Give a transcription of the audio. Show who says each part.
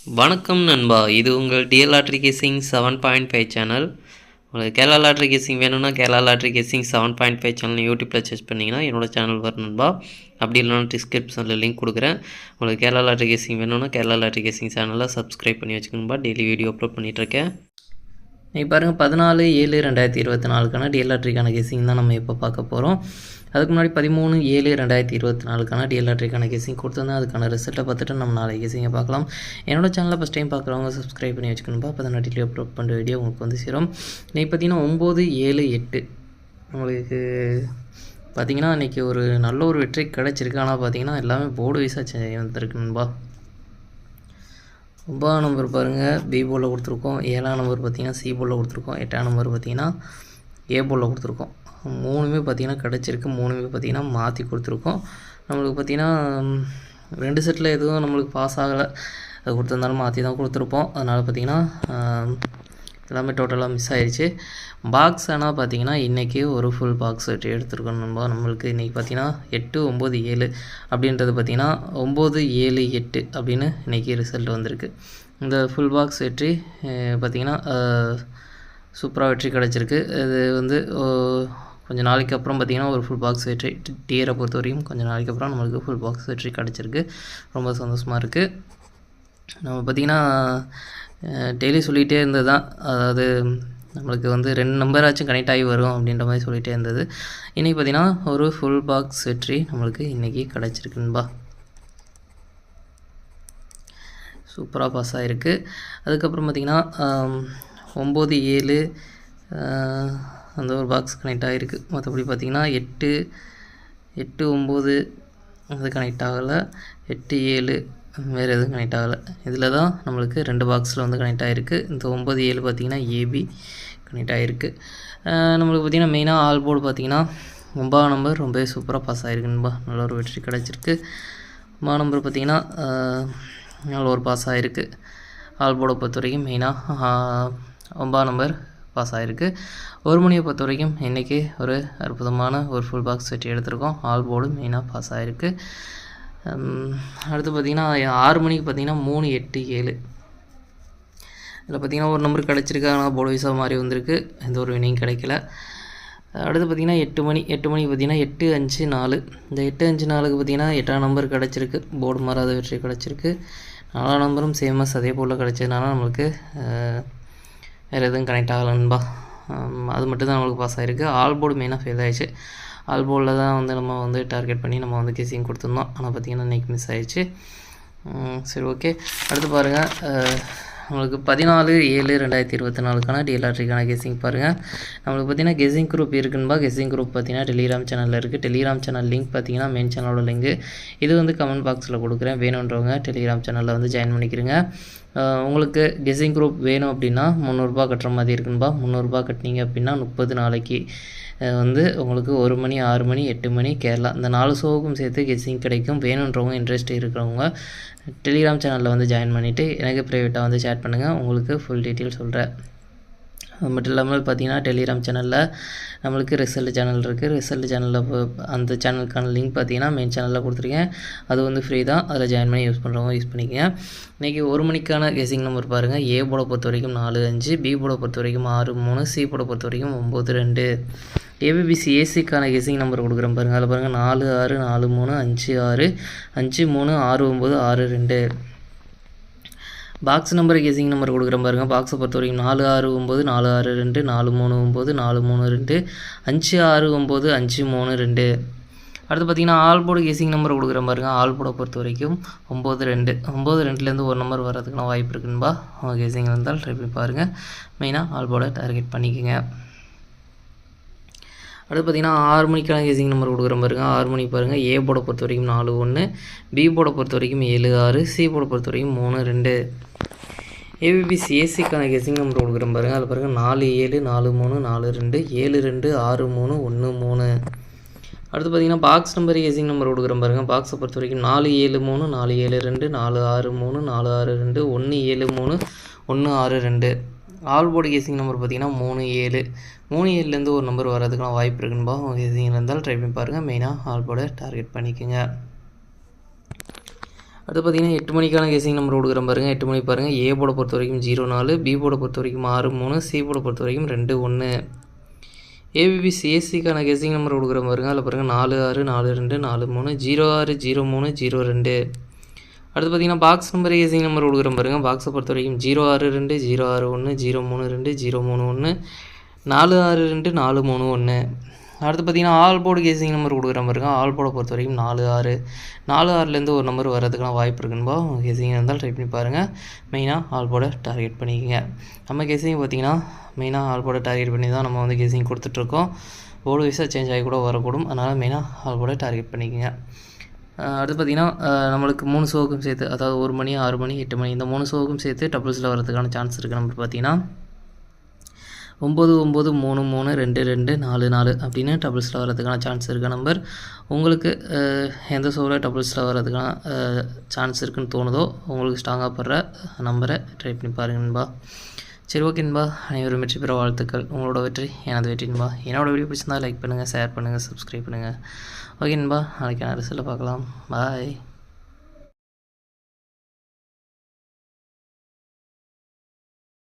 Speaker 1: வணக்கம் நண்பா, இது உங்கள் டிஎல் லாட்ரி கேசிங் 7.5 சேனல். உங்களுக்கு கேரளா லாட்ரி கேசிங் வேணும்னா கேரளா லாட்ரி கேசிங் 7.5 சேனல் யூடியூப்பில் சர்ச் பண்ணிங்கன்னா என்னோடய சேனல் வரும் நண்பா. அப்படி இல்லைனா டிஸ்கிரிப்ஷனில் லிங்க் கொடுக்குறேன். உங்களுக்கு கேரளா லாட்ரி கேசிங் வேணும்னா கேரளா லாட்ரி கேசிங் சேனலில் சப்ஸ்கிரைப் பண்ணி வச்சுக்கணும்பா. டெய்லி வீடியோ அப்லோட் பண்ணிகிட்ருக்கேன். நீங்கள் பாருங்கள், 14/7/2024 டிஎல் லாட்ரிக்கான கேசிங் தான் நம்ம இப்போ பார்க்க போகிறோம். அதுக்கு முன்னாடி 13/7/2024 டிஎல் லாட்ரிக்கான கேசிங் கொடுத்துருந்தேன். அதுக்கான ரிசல்ட்டை பார்த்துட்டு நம்ம நாளைக்கு கேசிங்கை பார்க்கலாம். என்னோட சேனலில் ஃபஸ்ட் டைம் பார்க்குறவங்க சப்ஸ்கிரைப் பண்ணி வச்சுக்கணும்பா. அப்போ தான் டெய்லி அப்லோட் பண்ணுற வீடியோ உங்களுக்கு வந்து சேரும். இன்றைக்கி பார்த்தீங்கன்னா 9/7/8 உங்களுக்கு பார்த்தீங்கன்னா இன்றைக்கி ஒரு நல்ல ஒரு வெற்றி கிடச்சிருக்கு. ஆனால் பார்த்தீங்கன்னா எல்லாமே போர்டு வைஸாக வந்துருக்குன்பா. 9ஆம் நம்பர் பாருங்கள், பி போர்டில் கொடுத்துருக்கோம். 7ஆம் நம்பர் பார்த்திங்கன்னா சி போர்டில் கொடுத்துருக்கோம். 8ஆம் நம்பர் பார்த்திங்கன்னா ஏ போர்டில் கொடுத்துருக்கோம். மூணுமே பார்த்திங்கன்னா கிடச்சிருக்கு. மூணுமே பார்த்திங்கன்னா மாற்றி கொடுத்துருக்கோம். நம்மளுக்கு பார்த்திங்கன்னா 2 செட்டில் எதுவும் நம்மளுக்கு பாஸ் ஆகலை. அது கொடுத்துருந்தாலும் மாற்றி தான் கொடுத்துருப்போம். அதனால் பார்த்திங்கன்னா எல்லாமே டோட்டலாக மிஸ் ஆகிடுச்சு. பாக்ஸ் ஆனால் பார்த்திங்கன்னா இன்றைக்கி ஒரு ஃபுல் பாக்ஸ் வெற்றி எடுத்துருக்கோம் நம்மளுக்கு இன்றைக்கி பார்த்திங்கன்னா 8/9/7 அப்படின்றது பார்த்திங்கன்னா 9/7/8 அப்படின்னு இன்றைக்கி ரிசல்ட் வந்திருக்கு. இந்த ஃபுல் பாக்ஸ் வெற்றி பார்த்திங்கன்னா சூப்பராக வெற்றி கிடச்சிருக்கு. இது வந்து கொஞ்சம் நாளைக்கு அப்புறம் பார்த்திங்கன்னா ஒரு ஃபுல் பாக்ஸ் வெற்றி டியரை பொறுத்த வரைக்கும் கொஞ்சம் நாளைக்கு அப்புறம் நம்மளுக்கு ஃபுல் பாக்ஸ் வெற்றி கிடச்சிருக்கு. ரொம்ப சந்தோஷமாக இருக்குது. நம்ம பார்த்திங்கன்னா டெய்லி சொல்லிகிட்டே இருந்தது தான், அதாவது நம்மளுக்கு வந்து 2 நம்பராச்சும் கனெக்ட் ஆகி வரும் அப்படின்ற மாதிரி சொல்லிகிட்டே இருந்தது. இன்றைக்கி பார்த்திங்கன்னா ஒரு ஃபுல் பாக்ஸ் வெற்றி நம்மளுக்கு இன்றைக்கி கிடச்சிருக்குன்பா. சூப்பராக பாஸ் ஆகிருக்கு. அதுக்கப்புறம் பார்த்திங்கன்னா 9/7 அந்த ஒரு பாக்ஸ் கனெக்ட் ஆகிருக்கு. மற்றபடி பார்த்திங்கன்னா 8/9 அது கனெக்ட் ஆகலை. 8/7 வேறு எதுவும் கனெக்ட் ஆகலை. இதில் தான் நம்மளுக்கு 2 பாக்ஸில் வந்து கனெக்ட் ஆகிருக்கு. இந்த 9/7 பார்த்திங்கன்னா ஏபி கனெக்ட் ஆகிருக்கு. நம்மளுக்கு பார்த்திங்கன்னா மெயினாக ஆல் போர்டு பார்த்திங்கன்னா 9ஆம் நம்பர் ரொம்பவே சூப்பராக பாஸ் ஆகிருக்குன்பா. நல்ல ஒரு வெற்றி கிடச்சிருக்கு. 9ஆம் நம்பர் பார்த்திங்கன்னா நல்ல ஒரு பாஸ் ஆகிருக்கு. ஆல் போர்டை பொறுத்த வரைக்கும் மெயினாக 9ஆம் நம்பர் பாஸ் ஆகிருக்கு. ஒரு மணியை பொறுத்த வரைக்கும் இன்றைக்கி ஒரு அற்புதமான ஒரு ஃபுல் பாக்ஸ் வெற்றி எடுத்திருக்கோம். ஆல் போர்டு மெயினாக பாஸ் ஆகிருக்கு. அடுத்து பார்த்திங்கன்னா 6 மணிக்கு பார்த்திங்கன்னா 3/8/7 இதில் பார்த்திங்கன்னா ஒரு நம்பர் கிடச்சிருக்கு. ஆனால் போர்டு வைஸாக மாதிரி வந்திருக்கு. எந்த ஒரு வினையும் கிடைக்கல. அடுத்து பார்த்திங்கன்னா 8 மணிக்கு பார்த்திங்கன்னா 8/5/4 இந்த 8/5/4க்கு பார்த்திங்கன்னா 8ஆம் நம்பர் கிடச்சிருக்கு. போர்டு மாறாத வெற்றி கிடச்சிருக்கு. 4ஆம் நம்பரும் சேமஸ் அதே போல் கிடச்சதுனால நம்மளுக்கு வேறு எதுவும் கனெக்ட் ஆகலன்பா. அது மட்டும் தான் நம்மளுக்கு பாஸ் ஆகிருக்கு. ஆல் போர்டு மெயினாக ஃபெயில் ஆகிடுச்சு. ஆல் போர்டில் தான் வந்து நம்ம வந்து டார்கெட் பண்ணி நம்ம வந்து கேசிங் கொடுத்துருந்தோம். ஆனால் பார்த்திங்கன்னா இன்றைக்கி மிஸ் ஆகிடுச்சு. சரி, ஓகே. அடுத்து பாருங்கள், நம்மளுக்கு 14/7/2024 டிஎல் லாட்ரிக்கான கெஸ்ஸிங் பாருங்கள். நம்மளுக்கு பார்த்திங்கன்னா கெஸ்ஸிங் குரூப் இருக்குன்பா. கெஸ்ஸிங் குரூப் பார்த்திங்கன்னா டெலிகிராம் சேனலில் இருக்குது. டெலிகிராம் சேனல் லிங்க் பார்த்திங்கன்னா மெயின் சேனலோட லிங்கு இது வந்து கமெண்ட் பாக்ஸில் கொடுக்குறேன். வேணுன்றவங்க டெலிகிராம் சேனலில் வந்து ஜாயின் பண்ணிக்கிறீங்க. உங்களுக்கு கெஸ்ஸிங் குரூப் வேணும் அப்படின்னா 300 கட்டுற மாதிரி இருக்குன்பா. 300 கட்டினீங்க அப்படின்னா 30 நாளைக்கு வந்து உங்களுக்கு 1 மணி, 6 மணி, 8 மணி கேரளா இந்த 4 ஷோவுக்கும் சேர்த்து கெஸ்ஸிங் கிடைக்கும். வேணுன்றவங்க இன்ட்ரெஸ்ட் இருக்கிறவங்க டெலிகிராம் சேனலில் வந்து ஜாயின் பண்ணிவிட்டு எனக்கு ப்ரைவேட்டாக வந்து சேட் பண்ணுங்கள். உங்களுக்கு ஃபுல் டீட்டெயில் சொல்கிறேன். அது மட்டும் இல்லாமல் பார்த்திங்கன்னா டெலிகிராம் சேனலில் நம்மளுக்கு ரிசல்ட் சேனல் இருக்குது. ரிசல்ட் சேனலில் அந்த சேனலுக்கான லிங்க் பார்த்திங்கன்னா மெயின் சேனலில் கொடுத்துருக்கேன். அது வந்து ஃப்ரீ தான். அதில் ஜாயின் பண்ணி யூஸ் பண்ணுறவங்க யூஸ் பண்ணிக்கங்க. இன்றைக்கி 1 மணிக்கான கெஸ்ஸிங் நம்பர் பாருங்கள். ஏ போர்டை பொறுத்த வரைக்கும் 4/5, பி போர்டை பொறுத்த வரைக்கும் 6/3, சி போர்டை பொறுத்த வரைக்கும் 9/2. ஏபிபிசி ஏசிக்கான கெஸ்ஸிங் நம்பர் கொடுக்குறேன் பாருங்கள். அதில் பாருங்கள் 4/6, 4/3, 5/6, 5/3, 6/9, 6/2. பாக்ஸ் நம்பர் கெஸ்ஸிங் நம்பர் கொடுக்குறேன் பாருங்கள். பாக்ஸை பொறுத்த வரைக்கும் 4/6/9, 4/6/2, 4/3/9, 4/3/2, 5/6/9, 5/3/2. அடுத்து பார்த்திங்கன்னா ஆல் போர்டு கெஸ்ஸிங் நம்பர் கொடுக்குறேன் பாருங்கள். ஆல் போர்டை பொறுத்த வரைக்கும் 9/2. 9/2லேருந்து ஒரு நம்பர் வர்றதுக்கான வாய்ப்பு இருக்குன்பா. கெஸ்ஸிங் இருந்தால் ட்ரை பண்ணி பாருங்கள். மெயினாக ஆல் போர்டை டார்கெட் பண்ணிக்கோங்க. அடுத்து பார்த்திங்கன்னா 6 மணிக்கான கெஸ்ஸிங் நம்பர் கொடுக்குற பாருங்கள். 6 மணிக்கு பாருங்கள். ஏ போர்டை பொறுத்த வரைக்கும் 4/1, பி போர்டை பொறுத்த வரைக்கும் 7/6, சி போர்டை பொறுத்த வரைக்கும் 3/2. ஏபிபிசி ஏசிக்கான கெஸ்ஸிங் நம்பர் கொடுக்குற பாருங்கள். அதில் பாருங்கள் 4/7, 4/3, 4/2, 7/2, 6/3, 1/3. அடுத்து பார்த்திங்கன்னா பாக்ஸ் நம்பர் கெஸ்ஸிங் நம்பர் கொடுக்குற பாருங்கள். பாக்ஸை பொறுத்த வரைக்கும் 4/7/3, 4/7/2, 4/6/3, 4/6/2, 1/7/3, 1/6/2. ஆல் போர்டு கெஸ்ஸிங் நம்பர் பார்த்திங்கன்னா 3/7. 3/7லேருந்து ஒரு நம்பர் வர்றதுக்கான வாய்ப்பு இருக்குன்பா. கெஸ்ஸிங் இருந்தால் ட்ரை பண்ணி பாருங்கள். மெயினாக ஆல் போர்டை டார்கெட் பண்ணிக்கோங்க. அடுத்து பார்த்தீங்கன்னா 8 மணிக்கான கெஸிங் நம்பர் கொடுக்குறேன் பாருங்கள். 8 மணி பாருங்கள். ஏ போர்டை பொறுத்த வரைக்கும் 04, பி போர்டை பொறுத்த வரைக்கும் 63, சி போர்டை பொறுத்த வரைக்கும் 21. ஏபிபி சிஎஸ்சிக்கான கெஸிங் நம்பர் கொடுக்குறேன் பாருங்கள். அதில் பாருங்கள் 46, 42, 43, 06, 03, 02. அடுத்து பார்த்தீங்கன்னா பாக்ஸ் நம்பர் கெஸிங் நம்பர் கொடுக்குறேன் பாருங்கள். பாக்ஸை பொறுத்த வரைக்கும் 062, 061, 032, 031, 462, 431. அடுத்து பார்த்தீங்கன்னா ஆல் போர்டு கேசிங் நம்பர் கொடுக்குறேன் பாருங்க. ஆல் போர்டை பொறுத்த வரைக்கும் 46, 46லேருந்து ஒரு நம்பர் வரதுக்கான வாய்ப்பு இருக்குன்பா. கேசிங் இருந்தால் ட்ரை பண்ணி பாருங்கள். மெயினாக ஆல் போர்டை டார்கெட் பண்ணிக்கோங்க. நம்ம கேசிங் பார்த்திங்கன்னா மெயினாக ஆல் போர்டை டார்கெட் பண்ணி தான் நம்ம வந்து கேசிங் கொடுத்துட்ருக்கோம். போர்டு வைஸாக சேஞ்ச் ஆகி கூட வரக்கூடும். அதனால் மெயினாக ஆல் போர்டை டார்கெட் பண்ணிக்கோங்க. அடுத்து பார்த்திங்கன்னா நம்மளுக்கு 3 ஷோவுக்கும் சேர்த்து, அதாவது 1 மணி, 6 மணி, 8 மணி, இந்த 3 ஷோவுக்கும் சேர்த்து டபுள்ஸில் வரதுக்கான சான்ஸ் இருக்குது. நம்பர் பார்த்திங்கன்னா 9, 9, 3, 3, 2, 2, 4, 4 அப்படின்னு டபுள்ஸில் வரதுக்கான சான்ஸ் இருக்க நம்பர். உங்களுக்கு எந்த ஷோவில் டபுள்ஸில் வரதுக்கான சான்ஸ் இருக்குன்னு தோணுதோ, உங்களுக்கு ஸ்ட்ராங்காக படுற நம்பரை ட்ரை பண்ணி பாருங்கன்பா. சரி, ஓகேன்பா. அனைவரும் வெற்றி பெற வாழ்த்துக்கள். உங்களோட வெற்றி எனது வெற்றின்பா. என்னோடய வீடியோ பிடிச்சிருந்தால் லைக் பண்ணுங்கள், ஷேர் பண்ணுங்கள், சப்ஸ்கிரைப் பண்ணுங்கள். ஓகேன்பா. நாளைக்கான ரிசல்ட்டை பார்க்கலாம். பாய்.